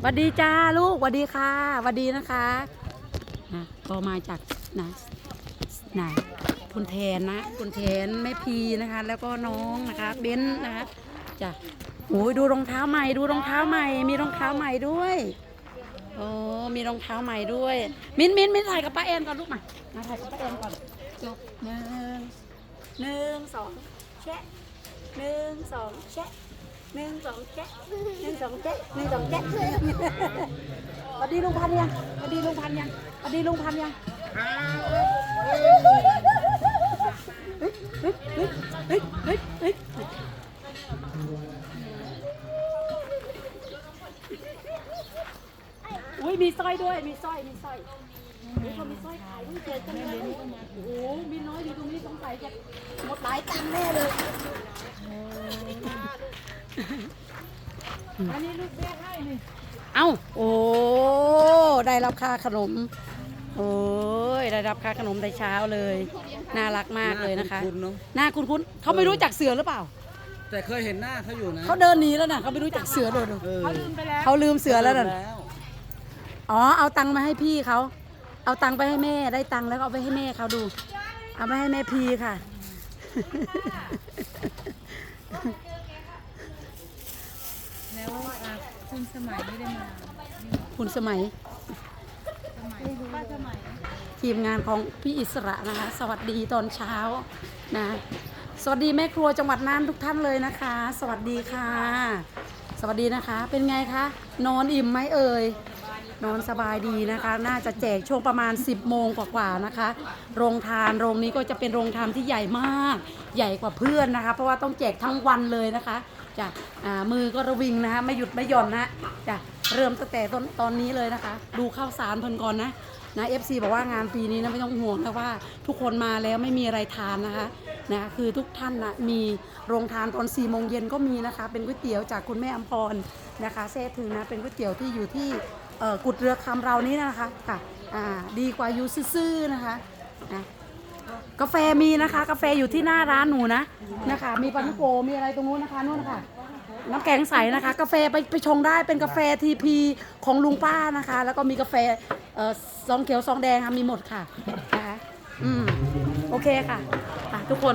วัสดีจ้าลูกสวัสดีค่ะสวัสดีนะคะนะก็มาจากนะคุณแทนนะคุณแทนแม่พีนะคะแล้วก็น้องนะคะเบนนะคะจ้ะโอ้ยดูรองเท้าใหม่ดูรองเท้าใหม่มีรองเท้าใหม่ด้วยโอ้มีรองเท้าใหม่ด้วยมิ้นถ่ายกับป้าแอนก่อนลูกมาถ่ายกับป้าแอนก่อนจบหนึ่งสองแชะหนึ่งสองแชะหนึ่งสองแจ๊ะหนึ่งสองแจ๊ะหนึ่งสองแจ๊ะสวัสดีลุงพันยังสวัสดีลุงพันยังสวัสดีลุงพันยังอุ้ยมีสร้อยด้วยมีสร้อยเขามีสร้อยขายต้องเจอกันเลยโอ้โหมีน้อยอยู่ตรงนี้สงสัยจะหมดหลายตังค์แน่เลยอันนี้ลูกแม่ให้นี่เอ้าโอ้ได้รับค่าขนมโอ้ยได้รับค่าขนมแต่เช้าเลยน่ารักมากเลยนะคะหน้าคุ้นเขาไม่รู้จักเสือหรือเปล่าแต่เคยเห็นหน้าเขาอยู่นะเขาเดินหนีแล้วนะเขาไม่รู้จักเสือเลยเขาลืมไปแล้วเขาลืมเสือแล้วน่ะอ๋อเอาตังค์มาให้พี่เขาเอาตังค์ไปให้แม่ได้ตังค์แล้วเอาไปให้แม่เขาดูเอาไปให้แม่พีค่ะแล้วคุณสมัยไม่ได้มาคุณสมัยป้าสมัยทีมงานของพี่อิสระนะคะสวัสดีตอนเช้านะสวัสดีแม่ครัวจังหวัดน่านทุกท่านเลยนะคะ สวัสดีค่ะสวัสดีนะคะเป็นไงคะนอนอิ่มไหมเอ่ยนอนสบายดีนะคะน่าจะแจกช่วงประมาณ10 โมงกว่าๆนะคะโรงทานโรงนี้ก็จะเป็นโรงทานที่ใหญ่มากใหญ่กว่าเพื่อนนะคะเพราะว่าต้องแจกทั้งวันเลยนะคะจ้ะมือก็ระวิงนะคะไม่หยุดไม่หย่อนนะจ้ะเริ่มตั้งแต่ตอนนี้เลยนะคะดูข้าวสารเพิ่นก่อนนะFC บอกว่างานปีนี้นะไม่ต้องห่วงนะว่าทุกคนมาแล้วไม่มีอะไรทานนะคะคือทุกท่านนะมีโรงทานตอน4 โมงเย็นก็มีนะคะเป็นก๋วยเตี๋ยวจากคุณแม่อำพรนะคะเซถึงนะเป็นก๋วยเตี๋ยวที่อยู่ที่กุดเรือคำเรานี้นะคะค่ะดีกว่าอยู่ซื่อๆนะคะกาแฟมีนะคะกาแฟอยู่ที่หน้าร้านหนูนะคะมีปานาโกมีอะไรตรงนู้นนะคะนู่นนะคะน้ำแกงใสนะคะกาแฟไปชงได้เป็นกาแฟทีพีของลุงป้านะคะแล้วก็มีกาแฟซองเขียวซองแดงค่ะมีหมดค่ะนะคะโอเคค่ะทุกคน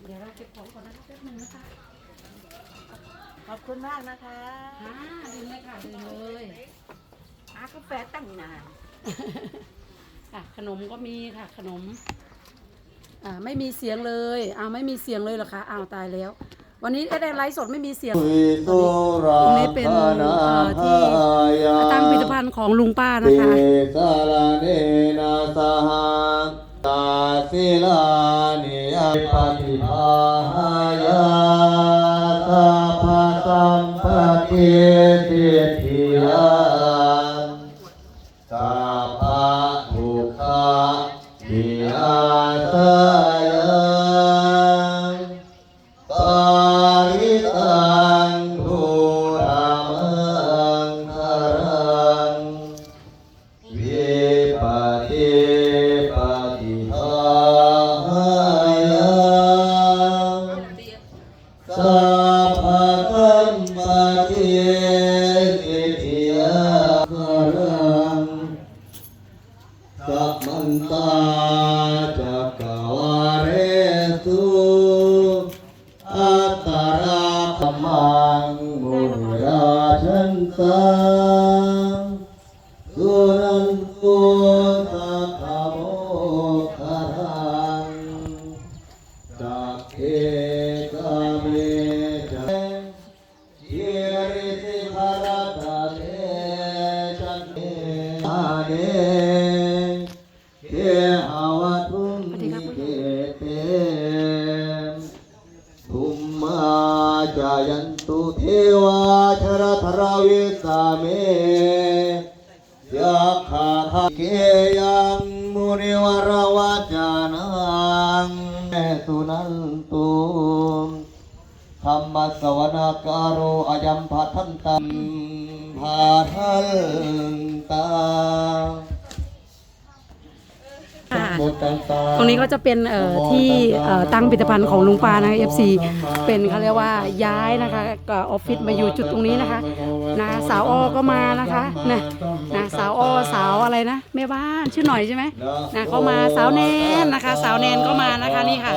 เดี๋ยวเราเก็บของก่อนนะคะแป๊บนึงนะคะขอบคุณมากนะคะดื่มเลยค่ะดื่มเลยกาแฟตั้งนานขนมก็มีค่ะขนมไม่มีเสียงเลยไม่มีเสียงเลยเหรอคะตายแล้ววันนี้ได้ไลฟ์สดไม่มีเสียงตรงนี้เป็นที่ตั้งพิพิธภัณฑ์ของลุงป้านะคะตาศิลานิยปฏิภาหายาสัพพสัมปติสิทธิยาสัพพทุกขาวินาศยาปาริตังทุรังครังวิปติสัพพะสัมปติสิทธิยาคารังสัพมันตาจักขวาเรสุอัตตราธรรมังมุนิราชันตังสุนันตุสัพพะโมคคารังสัพเพกาเมจันทิริสิภรตาเตจันเตอาเนเทหาวทุนนิเกเตภูมิจายันตุเทวาชรธราวิสาเมยัคขาเกยังมุนิวรวัจานังสุนันตุธรรมสวนาการุอายัมภัทันตัมภาทันตา ค่ะ ตรงนี้ก็จะเป็นที่ตั้งผลิตภัณฑ์ของลุงปานะคะ FC เป็นเขาเรียกว่าย้ายนะคะก็ออฟฟิศมาอยู่จุดตรงนี้นะคะสาวอ้อก็มานะคะนะสาวอ้อสาวอะไรนะแม่บ้านชื่อหน่อยใช่ไหมนะเขามาสาวแนนนะคะสาวแนนก็มานะคะนี่ค่ะ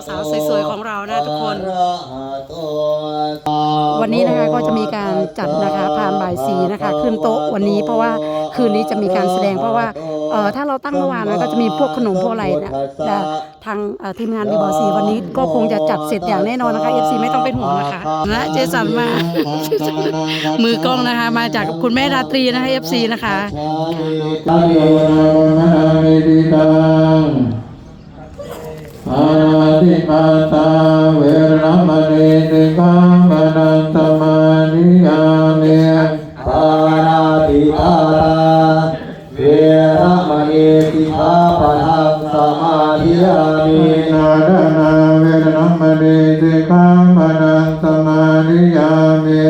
สาวๆสวยๆของเรานะทุกคน วันนี้นะคะก็จะมีการจัดนะคะพานบ่ายสีนะคะขึ้นโต๊ะวันนี้เพราะว่าคืนนี้จะมีการแสดงเพราะว่าถ้าเราตั้งเมื่อวานนะก็จะมีพวกขนมพวกอะไรเนี่ยทางทีมงานบีบอซีวันนี้ก็คงจะจัดเสร็จอย่างแน่นอนนะคะ FC ไม่ต้องเป็นห่วงนะคะและเจสันมา มือกล้องนะคะมาจากคุณแม่ราตรีนะคะ FC นะคะ อาทิมาตาเวรมณีติกังปนังสมาธิยามิปานาติอาราเวรมณีสิกขาปะทังสมาธิยามิ นาดานาเวรมณีติกังปนังสมาธิยามิ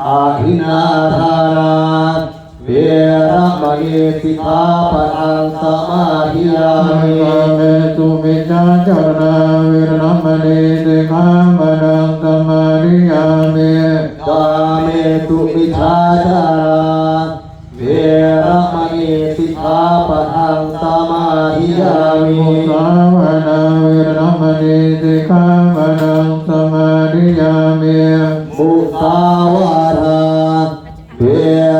อาทินาทานาเวรมณีสิกขาปะทังสมาธิยามิ เมตุมิจฉาจารณาเวรมณีติกังปนังสมาธิยามิ กาเมตุมิชาจาราเวรมณีสิกขาปะทังสมาธิยามิ สาวนาเวรมณีสิกขาปนังสมาธิยามิ มุสาวาทาเว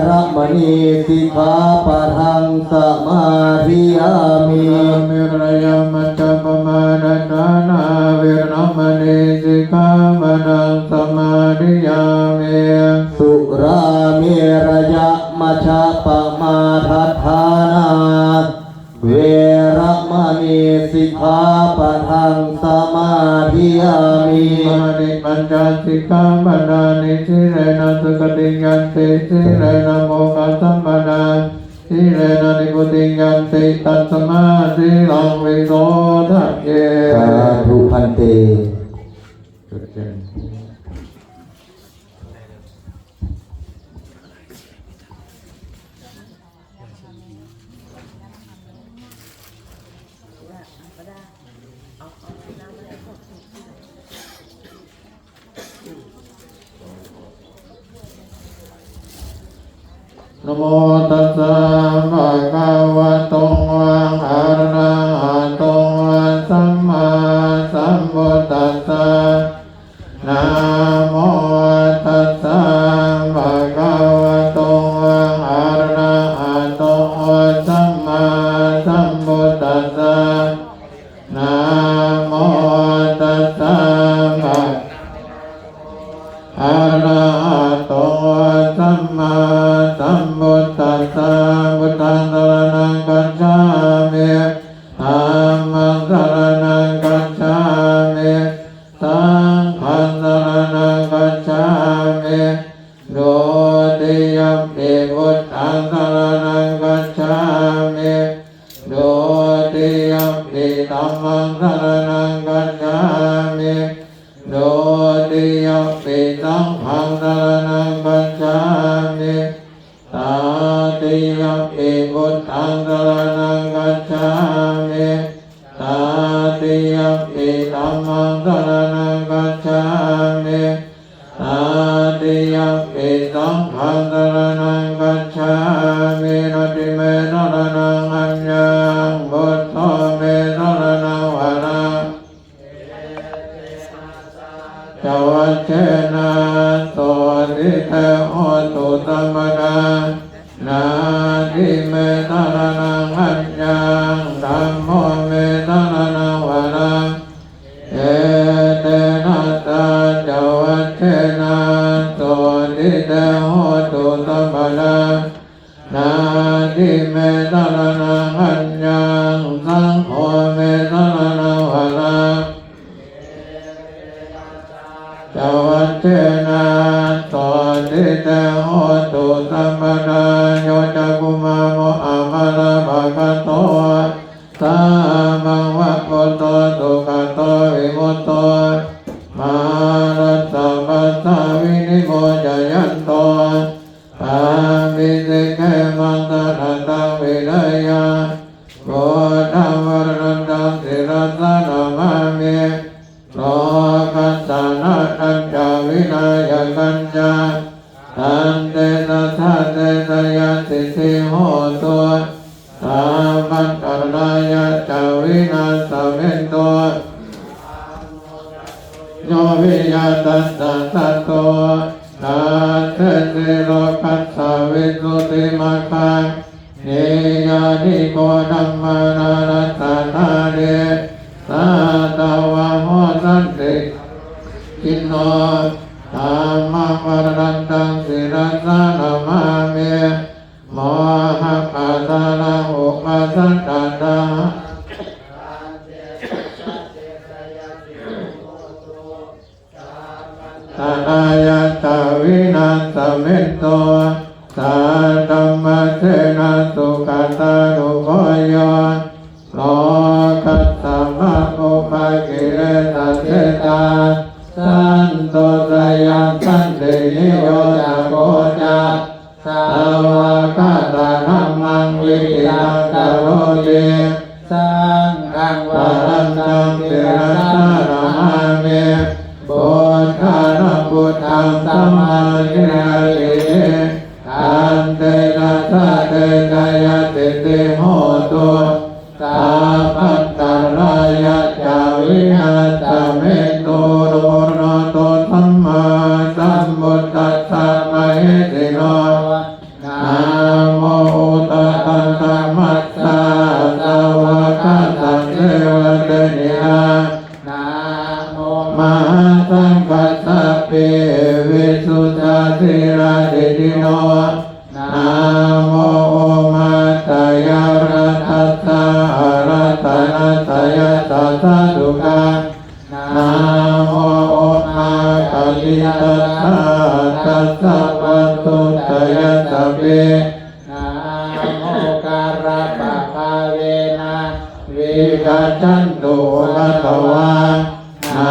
รมณีสิกขาปะทังสมาธิยามิ มิรยมัจจปมาดานาเวรมณีสิกขาปนังสมาธิยามิ สุราเมรยะมัชฌะปมาทัฏฐานาเวรมณีสิกขาปะทังสมาธิยามิ มานิปัญจสิกขาปนานิสิเรนะสุขติยันติสิเรนะโมกขสัมปนาสิเรนะนิพุติยันติตัสมาสิลังวิโสทัพเย สาธุพันเต นะโมตัสสะภะคะวะโตอะระหะโตสัมมาสัมพุทธัสสะนะโมตัสสะภะคะวะโตอะระหะโตสัมมาสัมพุทธัสสะนะโมตัสสะภะอะระหะโตสัมมาสัมพุทธัสสะพุทธังสรณังกัจฉามิธัมมังสรณังกัจฉามิสังฆังสรณังกัจฉามิดุติยัมปิพุทธังสรณังกัจฉามิดุติยัมปิธัมมังสรณังกัจฉามิดุติยัมปิสังฆังสรณังกัจฉามิตาติยัมปิพุทธังสรณังกัจฉามิตาติยัมปิธัมมังสรณังกัจฉามิตาติยัมปิสังฆังสรณังกัจฉามินาติเมสรณังอัญญังพุทโธเมสรณังวาระจวัชเชนะโสติเตโหตุสัมปทานาทิเมสรณังอัญญังธัมโมเมสรณังวาระเอเตนะตาจวัชเชนะโสติเตโหตุสัมปทานาทิเมสรณังอัญญังสังโฆเมสรณังวาระจวัชเชนะโสติเตโหตุสัมปทาโยจักขุมาโมอะมะระภะคะโตสัมมังวะโกโตสุขโตวิมุตโตมารัสสะปัสสะวินิโมจยันโตปามิสิกเขมังสะทันตังวินัยยะโกธัมวรณ ตันเตนะทะเตนะยะสิทธิโหตุสามัคคะรายะจาวินาสเมนโตโยวิยาตัสสะตัตโตนาเทสิโลกัสสะวิสุทธิมัคคังเนยานิโกธัมมานารัสสะนาเดสาตาวะโหสันติกินโนธรรมะวรันตังสิรัสสะนามาเมโมหะปัสสะนะอุปัสสัตตะตายะตาวินาสเมตโตสาธัมมะเทนะสุขตานุโภโยโลกัสสะมะโอภะกิเลสเสตาสันโตสยันสันตินิโยจะโกจาสาวกาตานัมมังวิริยังกโรติสังฆังวารันตังเตระสะระมาเมบุญทานบุญธรรมสัมมาทิฏฐิอันเตนะทะเตนะยะติติโหตุสาพันตรายะจาวินาสเมโตโรโนโตธัมมาสัมพุทธัสสะมะเหติโนนะโมตัสสะธรรมัสสะสาวกสังเทวเตนิยานะโมมหาสังฆัสสะเปวิสุทธาธิราเดติโนนะโมมาตายารัตัสสะรัตนัสสยสัสสะดุกังนะโมมาคัลลิตัสสะตัสสะวันตุตยสัพเพนะโมการะปะภาเวนะวิกัจฉันตุกัตถวานะ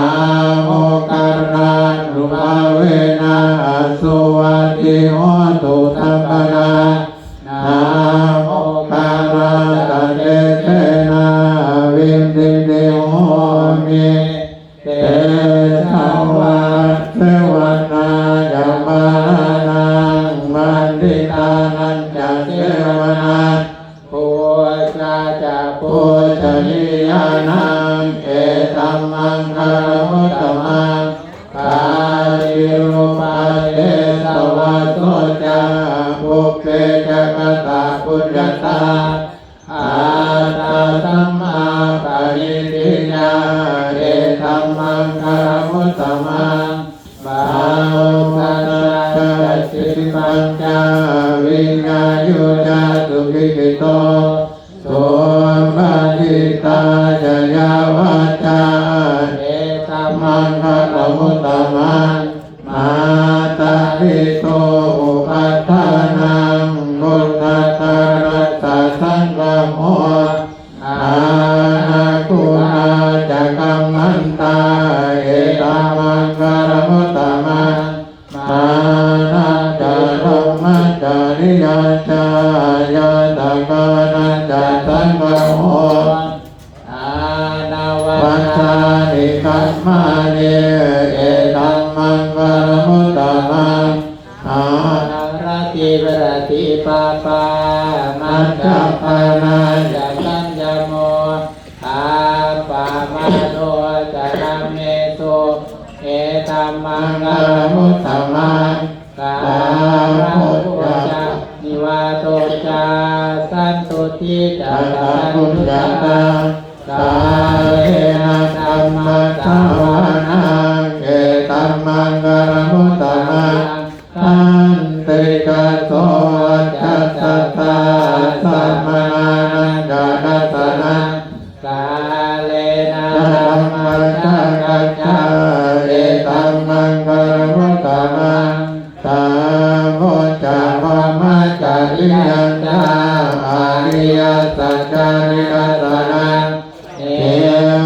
โมการะนุภาเวนะสุวัตติโหตุสัพพนานะโมการะตะเตเทนะวิมติติโหมิเตสังวาเทวนาจัมมานังมันติตานันจะเทวนาภูชาจะภูชนิยานังเอตัมมังคารมุตตมังกาลิรูปาเทสวะโสจาภุเพจักตาปุญญตาอาตาสัมมาปะริติญาเอตัมมังคารมุตตมังบาวัตตะสิปัญจาวิญญายุจาสุขิกิโตโสมทิตาจยาวาจาเอตัมมังคารมุตตมังมาตาลิโตอุปัฏฐานังบุตตะตารัสสะสังฆโมอานาคุนาจักขัมมันตาเอตัมมังคารมุตตมังมานาจารมัจจาริยาจายาตกานันจสังฆโมอานาวัชานิคัมมานิเอตัมมังคารมุตตมังอานาราติวรติปาปามัจจปานาจักขัญญโมอาปามาโนจักขัมเมตุเอตัมมังคารมุตตมังกามุตตะนิวาโตจาสันตุทิจัตตาปุญญาตังกาเลนะธัมมะทวานังเอตัมมังคารมุตตมังตันติกะโสจัตตตาสัมมานังกานัสสนังกาเลนะธัมมะจักขัจจาเอตัมมังคารมุตตมังตาโมจะพะมะจาริยัญจาอาริยสัจจานิรัตนังเอ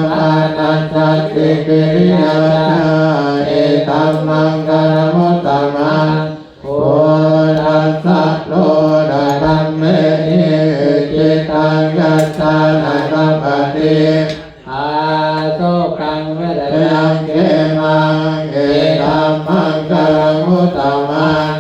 มานัสสติกิริยาจาเอตัมมังคารมุตตมังโพธัสสะโลดะธัมเมหิจิตังยัสสะนะสัมปติอาโสกังเวรยังเกมังเอตัมมังคารมุตตมัง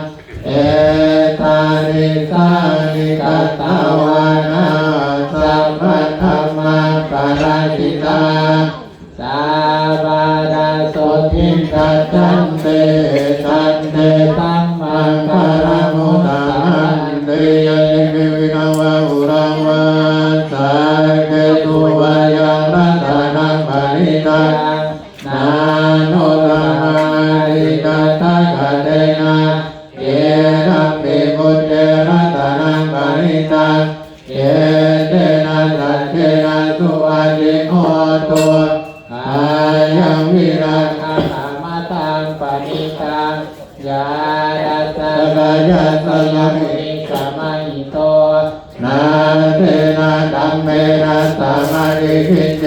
วิราคาสามาตังปณิตังยาดัสสะกายะสยามิสมัยโตนาเทนะธัมเมนะสมาริทิเต